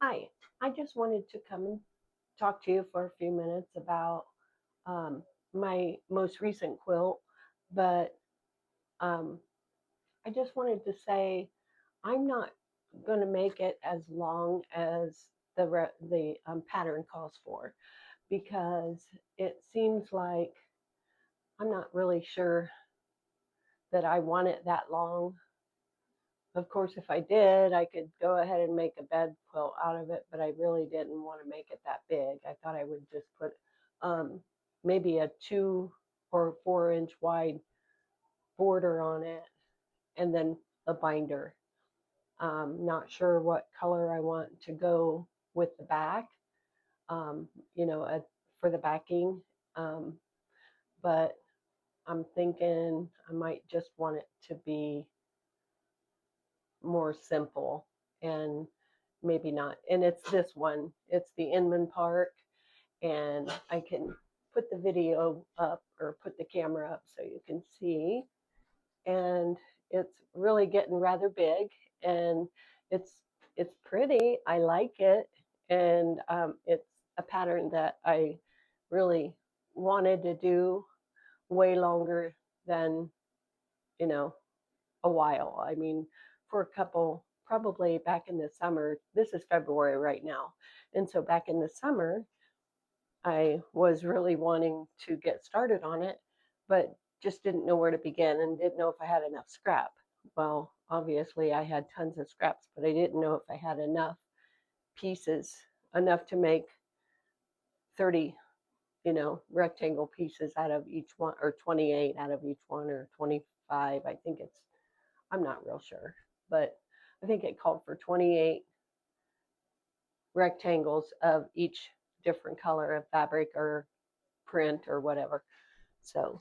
Hi, I just wanted to come and talk to you for a few minutes about um, my most recent quilt, but um, I just wanted to say I'm not going to make it as long as the pattern calls for because it seems like I'm not really sure that I want it that long. Of course, if I did, I could go ahead and make a bed quilt out of it, but I really didn't want to make it that big. I thought I would just put um, maybe a 2 or 4 inch wide border on it and then a binder. Not sure what color I want to go with the back, um, you know, a, for the backing. Um, but I'm thinking I might just want it to be more simple and maybe not. And it's this one. It's the Inman Park, and I can put the video up or put the camera up so you can see. And it's really getting rather big, and it's it's pretty. I like it, and it's a pattern that I really wanted to do way longer than you know a while. I mean, for a couple, probably back in the summer. This is February right now. And so back in the summer, I was really wanting to get started on it, but just didn't know where to begin and didn't know if I had enough scrap. Well, obviously, I had tons of scraps, but I didn't know if I had enough pieces, enough to make 30 rectangle pieces out of each one, or 28 out of each one, or 25. I think I'm not real sure, but I think it called for 28 rectangles of each different color of fabric or print or whatever. So,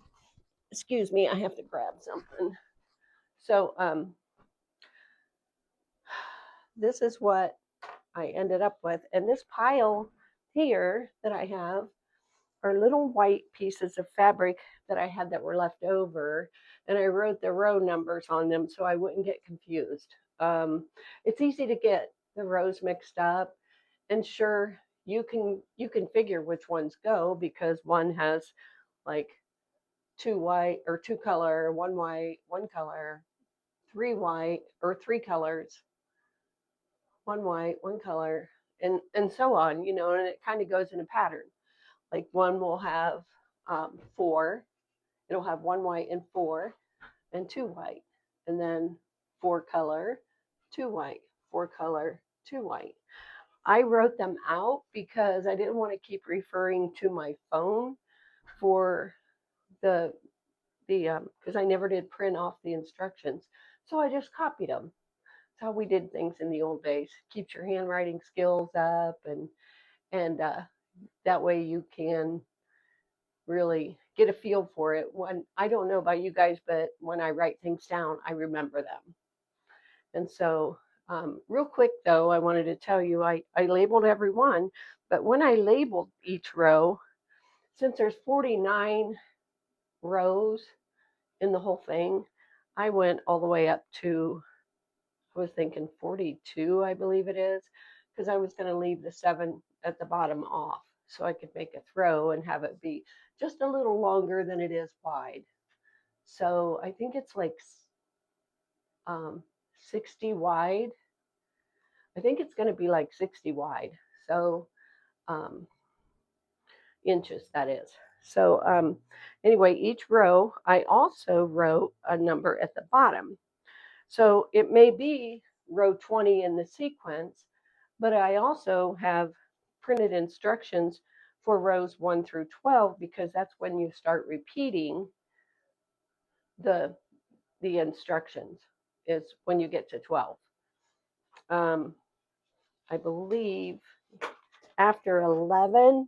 excuse me, I have to grab something. So, this is what I ended up with. And this pile here that I have are little white pieces of fabric that I had that were left over. And I wrote the row numbers on them so I wouldn't get confused. It's easy to get the rows mixed up. And sure, you can figure which ones go because one has like two white or two color, one white, one color, three white or three colors, one white, one color, and so on, and it kind of goes in a pattern. Like one will have four, it'll have one white and four and two white, and then four color, two white, four color, two white. I wrote them out because I didn't want to keep referring to my phone for the because I never did print off the instructions, so I just copied them. That's how we did things in the old days. Keeps your handwriting skills up, and that way you can really get a feel for it. When I don't know about you guys, but when I write things down, I remember them. And so, real quick though, I wanted to tell you I labeled every one, but when I labeled each row, since there's 49 rows in the whole thing, I went all the way up to, I was thinking 42, I believe it is, because I was going to leave the 7 at the bottom off so I could make a throw and have it be just a little longer than it is wide. So I think it's like um, 60 wide. I think it's going to be like 60 wide. So um, inches, that is. So anyway, each row, I also wrote a number at the bottom. So it may be row 20 in the sequence, but I also have printed instructions for rows 1 through 12 because that's when you start repeating the the instructions, is when you get to 12. Um, I believe after 11,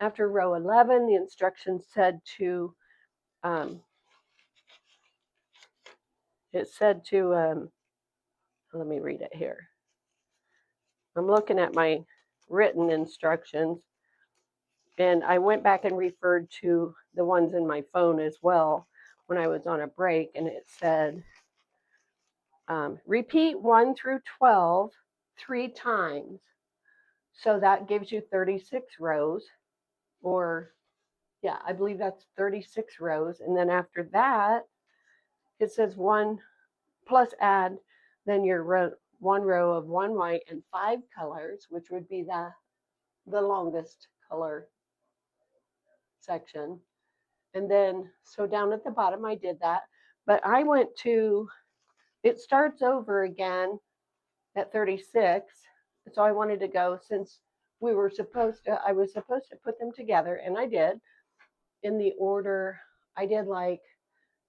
after row 11, the instructions said to, um, it said to, let me read it here. I'm looking at my written instructions, and I went back and referred to the ones in my phone as well when I was on a break, and it said, repeat 1 through 12 3 times. So that gives you 36 rows, or yeah, I believe that's 36 rows. And then after that, it says 1 plus add then your one row of 1 white and 5 colors, which would be the longest color section. And then, so down at the bottom, I did that. But I went to, it starts over again at 36. So I wanted to go, since I was supposed to put them together, and I did in the order. I did like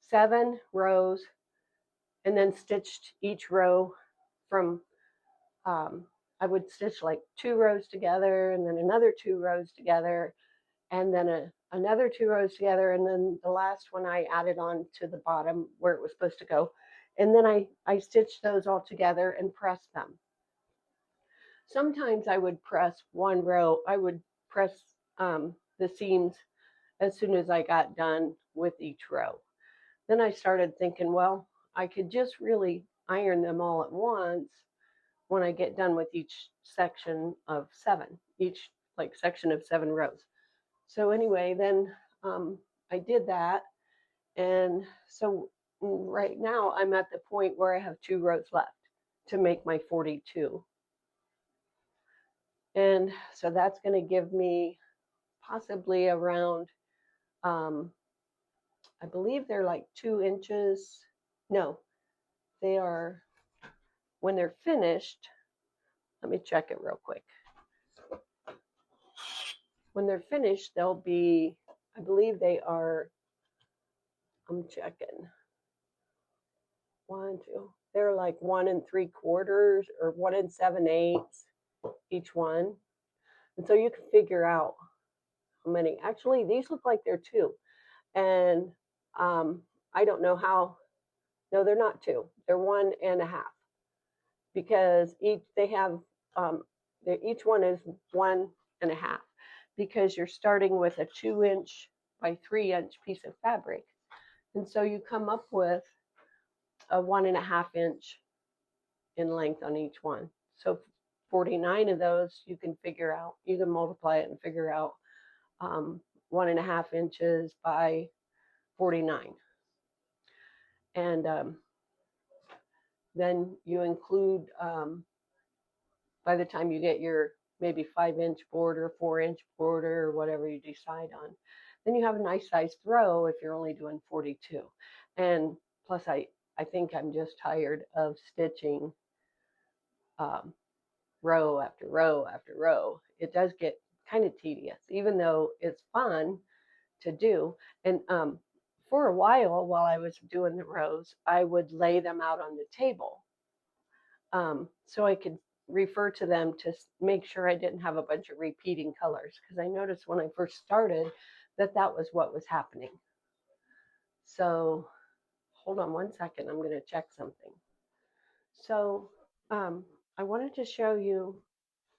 7 rows and then stitched each row from, I would stitch like 2 rows together and then another 2 rows together and then another 2 rows together, and then the last one I added on to the bottom where it was supposed to go. And then I stitched those all together and pressed them. Sometimes I would press one row, I would press the seams as soon as I got done with each row. Then I started thinking, well, I could just really iron them all at once when I get done with each section of 7, each like section of 7 rows. So anyway, then I did that. And so right now I'm at the point where I have 2 rows left to make my 42. And so that's going to give me possibly around, I believe they're like 2 inches. No, they are, when they're finished, let me check it real quick. When they're finished, they'll be, I believe they are, I'm checking. 1, 2, they're like 1 3/4 or 1 7/8 each one. And so you can figure out how many. Actually, these look like they're 2. And I don't know how, no, they're not 2. They're 1.5 because they have, each one is 1.5 because you're starting with a 2-inch by 3-inch piece of fabric. And so you come up with a 1.5 inch in length on each one. So 49 of those you can figure out. You can multiply it and figure out 1.5 inches by 49. And then you include, by the time you get your maybe 5-inch border, 4-inch border, or whatever you decide on, then you have a nice sized row if you're only doing 42. And plus, I think I'm just tired of stitching row after row after row. It does get kind of tedious, even though it's fun to do. And for a while I was doing the rows, I would lay them out on the table so I could refer to them to make sure I didn't have a bunch of repeating colors, because I noticed when I first started that was what was happening. So hold on 1 second, I'm going to check something. So I wanted to show you,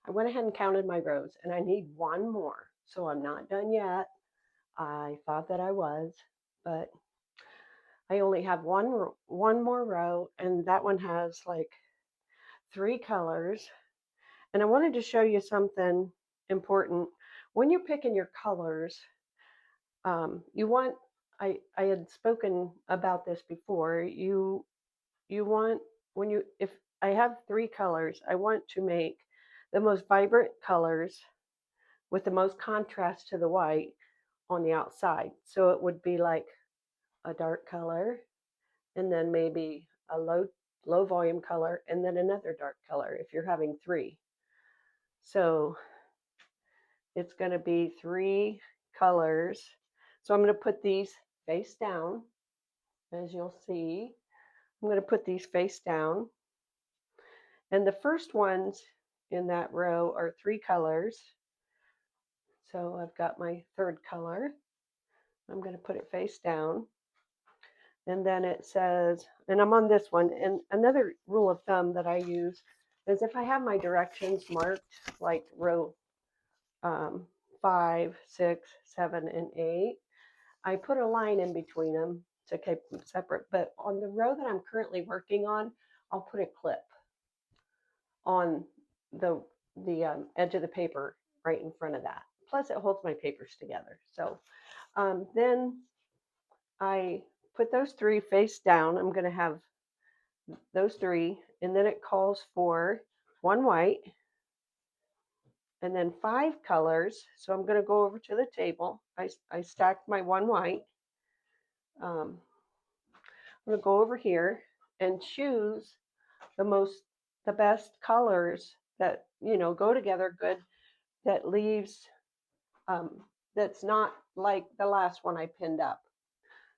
I went ahead and counted my rows, and I need 1 more. So I'm not done yet. I thought that I was, but I only have one more row, and that one has like 3 colors. And I wanted to show you something important. When you're picking your colors, you want, I had spoken about this before, you want, if I have 3 colors, I want to make the most vibrant colors with the most contrast to the white on the outside. So it would be like a dark color, and then maybe a low volume color, and then another dark color if you're having 3. So it's going to be 3 colors. So I'm going to put these face down, as you'll see. I'm going to put these face down. And the first ones in that row are 3 colors. So I've got my 3rd color. I'm going to put it face down. And then it says, and I'm on this one. And another rule of thumb that I use is if I have my directions marked like row 5, 6, 7, and 8, I put a line in between them to keep them separate. But on the row that I'm currently working on, I'll put a clip on the edge of the paper right in front of that. Plus, it holds my papers together. So then I put those three face down. I'm going to have those three, and then it calls for one white and then 5 colors. So I'm going to go over to the table. I stacked my one white. I'm going to go over here and choose the best colors that, go together good, that leaves, um, that's not like the last one I pinned up.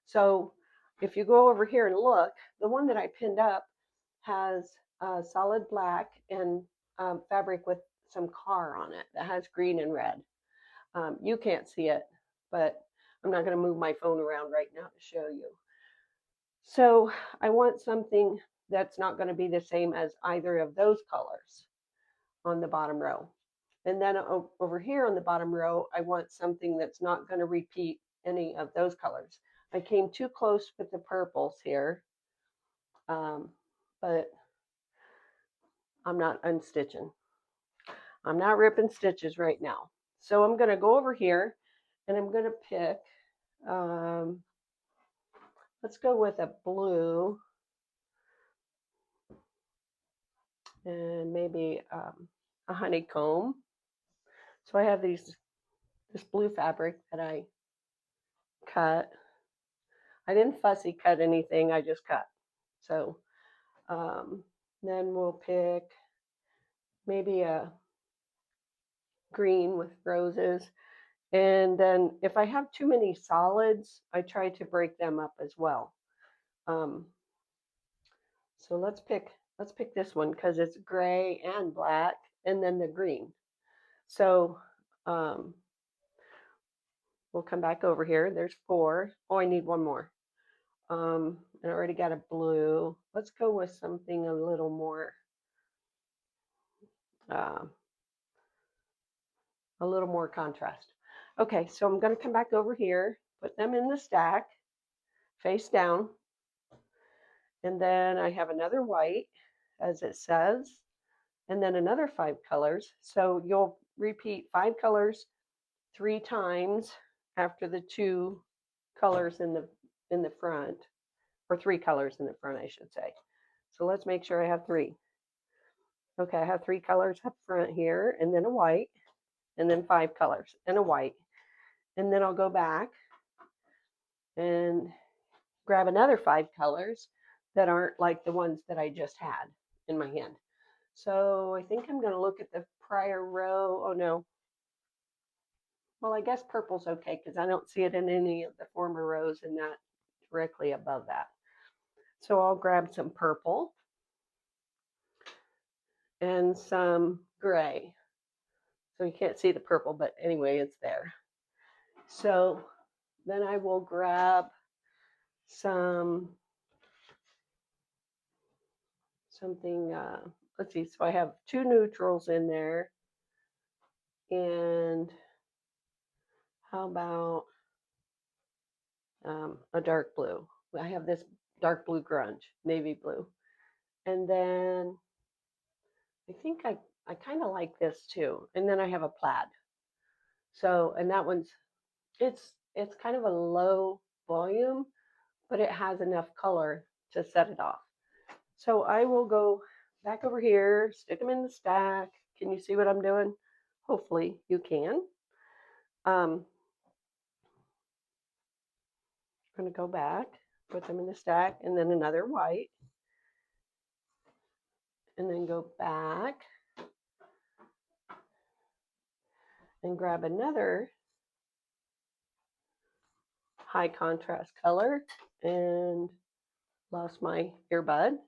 So if you go over here and look, the one that I pinned up has solid black and fabric with some car on it that has green and red. You can't see it, but I'm not going to move my phone around right now to show you. So I want something that's not going to be the same as either of those colors on the bottom row. And then over here on the bottom row, I want something that's not going to repeat any of those colors. I came too close with the purples here, but I'm not unstitching. I'm not ripping stitches right now. So I'm going to go over here and I'm going to pick, let's go with a blue and maybe a honeycomb. So I have this blue fabric that I cut. I didn't fussy cut anything, I just cut. So then we'll pick maybe a green with roses. And then if I have too many solids, I try to break them up as well. So let's pick this one because it's gray and black, and then the green. So we'll come back over here. There's 4. Oh, I need one more. And I already got a blue. Let's go with something a little more, contrast. Okay, so I'm going to come back over here, put them in the stack, face down, and then I have another white, as it says, and then another 5 colors. So you'll repeat 5 colors 3 times after the 2 colors in the front, or 3 colors in the front, I should say. So let's make sure I have 3. Okay, I have 3 colors up front here, and then a white, and then 5 colors and a white. And then I'll go back and grab another 5 colors that aren't like the ones that I just had in my hand. So I think I'm going to look at the prior row. Oh no. Well, I guess purple's okay because I don't see it in any of the former rows and not directly above that. So I'll grab some purple and some gray. So you can't see the purple, but anyway, it's there. So then I will grab something, let's see, so I have 2 neutrals in there. And how about a dark blue? I have this dark blue grunge, navy blue. And then I think I kind of like this too. And then I have a plaid. So, and that one's, it's kind of a low volume, but it has enough color to set it off. So I will go back over here, stick them in the stack. Can you see what I'm doing? Hopefully you can. I'm going to go back, put them in the stack, and then another white. And then go back and grab another high contrast color, and lost my earbud.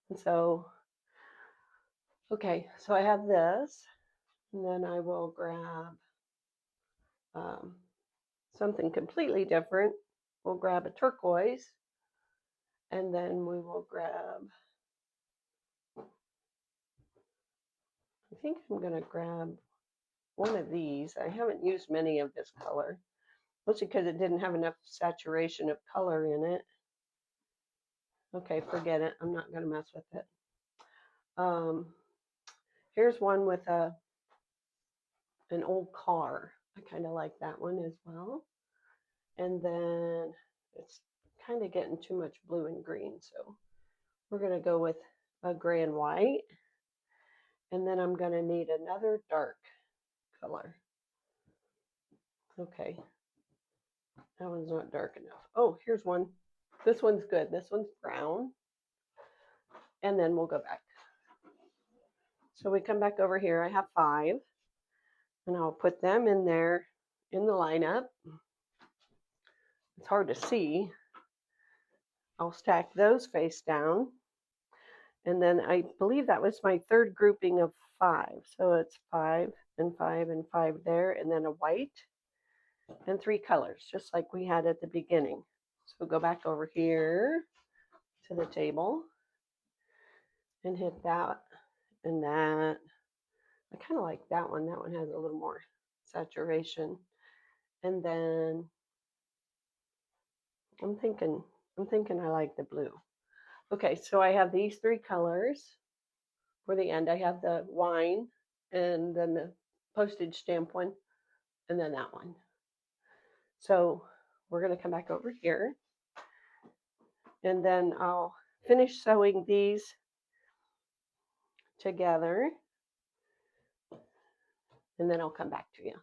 And so, okay, so I have this, and then I will grab something completely different. We'll grab a turquoise, and then we will grab, I think I'm going to grab one of these. I haven't used many of this color, mostly because it didn't have enough saturation of color in it. Okay, forget it. I'm not going to mess with it. Um, here's one with an old car. I kind of like that one as well. And then it's kind of getting too much blue and green, so we're going to go with a gray and white. And then I'm going to need another dark color. Okay, that one's not dark enough. Oh, here's one. This one's good. This one's brown. And then we'll go back. So we come back over here. I have 5. And I'll put them in there in the lineup. It's hard to see. I'll stack those face down. And then I believe that was my third grouping of 5. So it's 5 and 5 and 5 there, and then a white and 3 colors, just like we had at the beginning. So go back over here to the table and hit that and that. I kind of like that one. That one has a little more saturation. And then I'm thinking I like the blue. Okay, so I have these 3 colors for the end. I have the wine and then the postage stamp one and then that one. So we're going to come back over here and then I'll finish sewing these together and then I'll come back to you.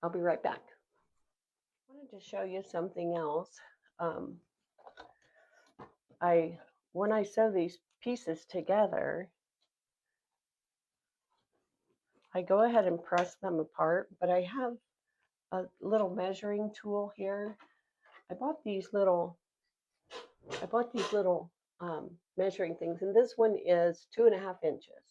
I'll be right back. I wanted to show you something else. When I sew these pieces together, I go ahead and press them apart, but I have a little measuring tool here. I bought these little measuring things, and this one is 2.5 inches.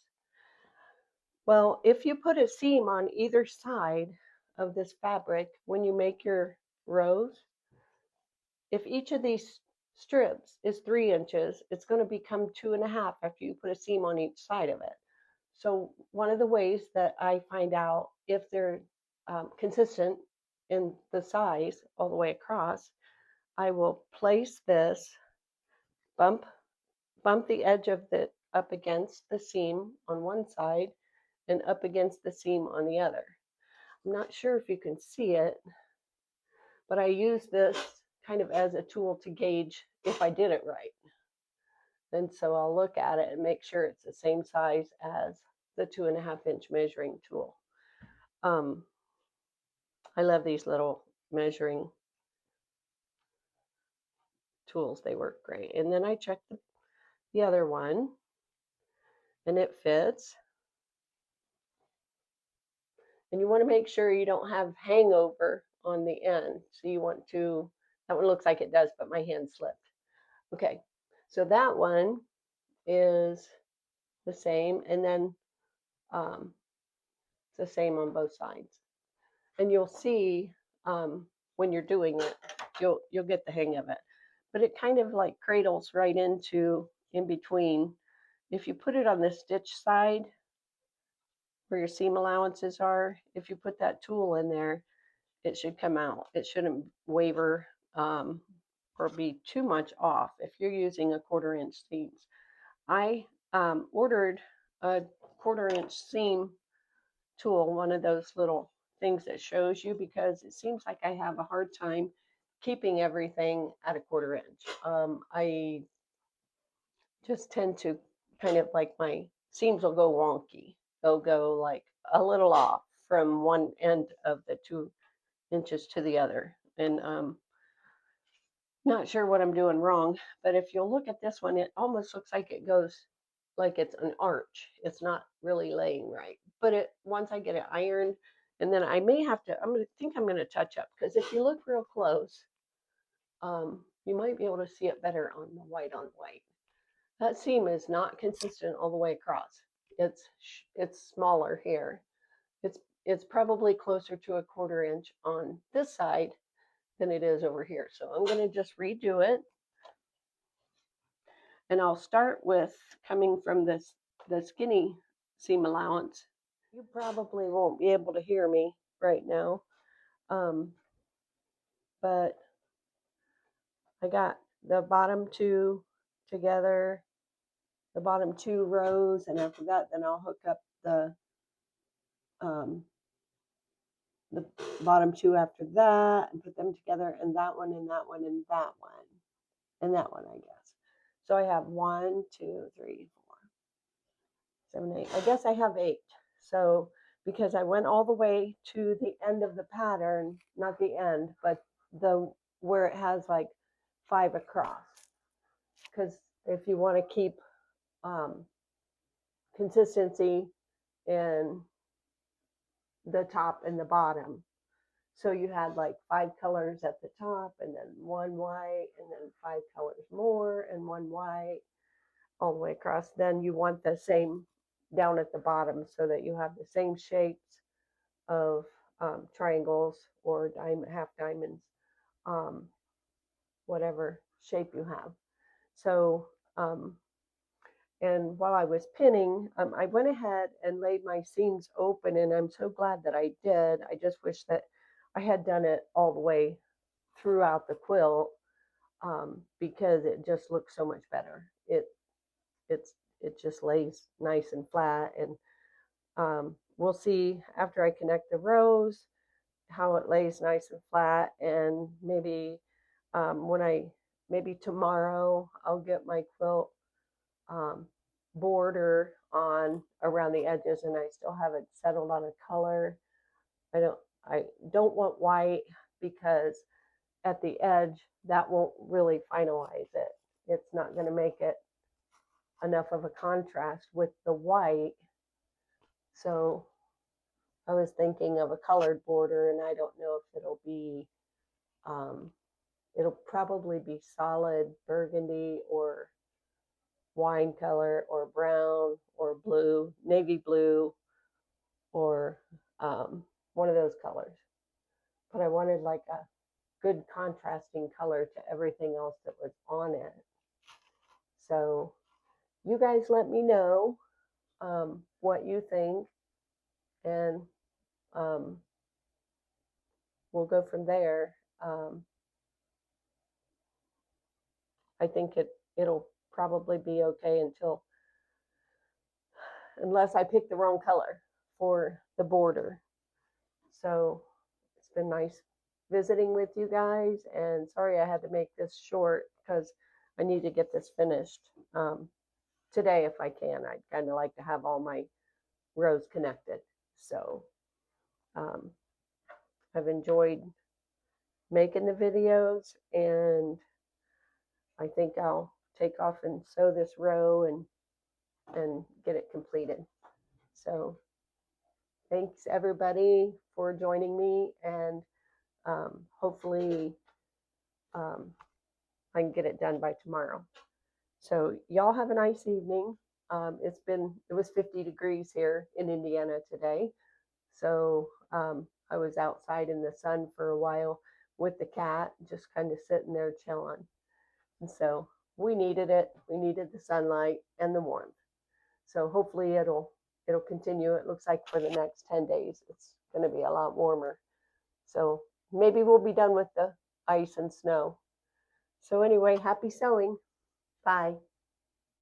Well, if you put a seam on either side of this fabric when you make your rows, if each of these strips is 3 inches, it's going to become 2.5 after you put a seam on each side of it. So one of the ways that I find out if they're consistent in the size all the way across, I will place this, bump the edge of it up against the seam on one side and up against the seam on the other. I'm not sure if you can see it, but I use this kind of as a tool to gauge if I did it right. And so I'll look at it and make sure it's the same size as the 2.5 inch measuring tool. I love these little measuring tools. They work great. And then I check the other one and it fits. And you want to make sure you don't have hangover on the end. So you want to, that one looks like it does, but my hand slipped. Okay, so that one is the same, and then it's the same on both sides. And you'll see when you're doing it, you'll get the hang of it. But it kind of like cradles right into in between. If you put it on the stitch side where your seam allowances are, if you put that tool in there, it should come out. It shouldn't waver or be too much off if you're using a 1/4 inch seams. I ordered a 1/4 inch seam tool, one of those little things that shows you, because it seems like I have a hard time keeping everything at a 1/4 inch. I just tend to kind of like my seams will go wonky. They'll go like a little off from one end of the 2 inches to the other. And not sure what I'm doing wrong, but if you'll look at this one, it almost looks like it goes like it's an arch. It's not really laying right. But once I get it ironed, and then I may have to, I'm going to touch up, because if you look real close, you might be able to see it better on the white on white. That seam is not consistent all the way across. It's smaller here. It's probably closer to a 1/4 inch on this side than it is over here. So I'm going to just redo it. And I'll start with coming from the skinny seam allowance. You probably won't be able to hear me right now, but I got the bottom 2 together, the bottom 2 rows, and after that, then I'll hook up um, the bottom 2 after that and put them together, and that one and that one and that one and that one, I guess. So I have 1, 2, 3, 4, 7, 8. I guess I have 8. So because I went all the way to the end of the pattern, not the end, but the where it has like 5 across. Because if you want to keep consistency in the top and the bottom. So you had like 5 colors at the top and then 1 white and then 5 colors more and 1 white all the way across. Then you want the same down at the bottom so that you have the same shapes of triangles or half diamonds, um, whatever shape you have. So, and while I was pinning, I went ahead and laid my seams open, and I'm so glad that I did. I just wish that I had done it all the way throughout the quilt, because it just looks so much better. It just lays nice and flat, and we'll see after I connect the rows how it lays nice and flat, and maybe maybe tomorrow I'll get my quilt um, border on around the edges, and I still haven't settled on a color. I don't I don't want white because at the edge that won't really finalize it. It's not going to make it enough of a contrast with the white. So I was thinking of a colored border, and I don't know if it'll probably be solid burgundy or wine color or brown or blue, navy blue, or one of those colors. But I wanted like a good contrasting color to everything else that was on it. So you guys let me know what you think, and um, we'll go from there. I think it'll probably be okay unless I pick the wrong color for the border. So it's been nice visiting with you guys, and sorry I had to make this short because I need to get this finished today if I can. I'd kind of like to have all my rows connected. So um, I've enjoyed making the videos, and I think I'll take off and sew this row and get it completed. So thanks everybody for joining me, and hopefully I can get it done by tomorrow. So y'all have a nice evening. It was 50 degrees here in Indiana today. So I was outside in the sun for a while with the cat, just kind of sitting there chilling. And so we needed it. We needed the sunlight and the warmth. So hopefully it'll continue. It looks like for the next 10 days it's going to be a lot warmer. So maybe we'll be done with the ice and snow. So anyway, happy sewing. Bye.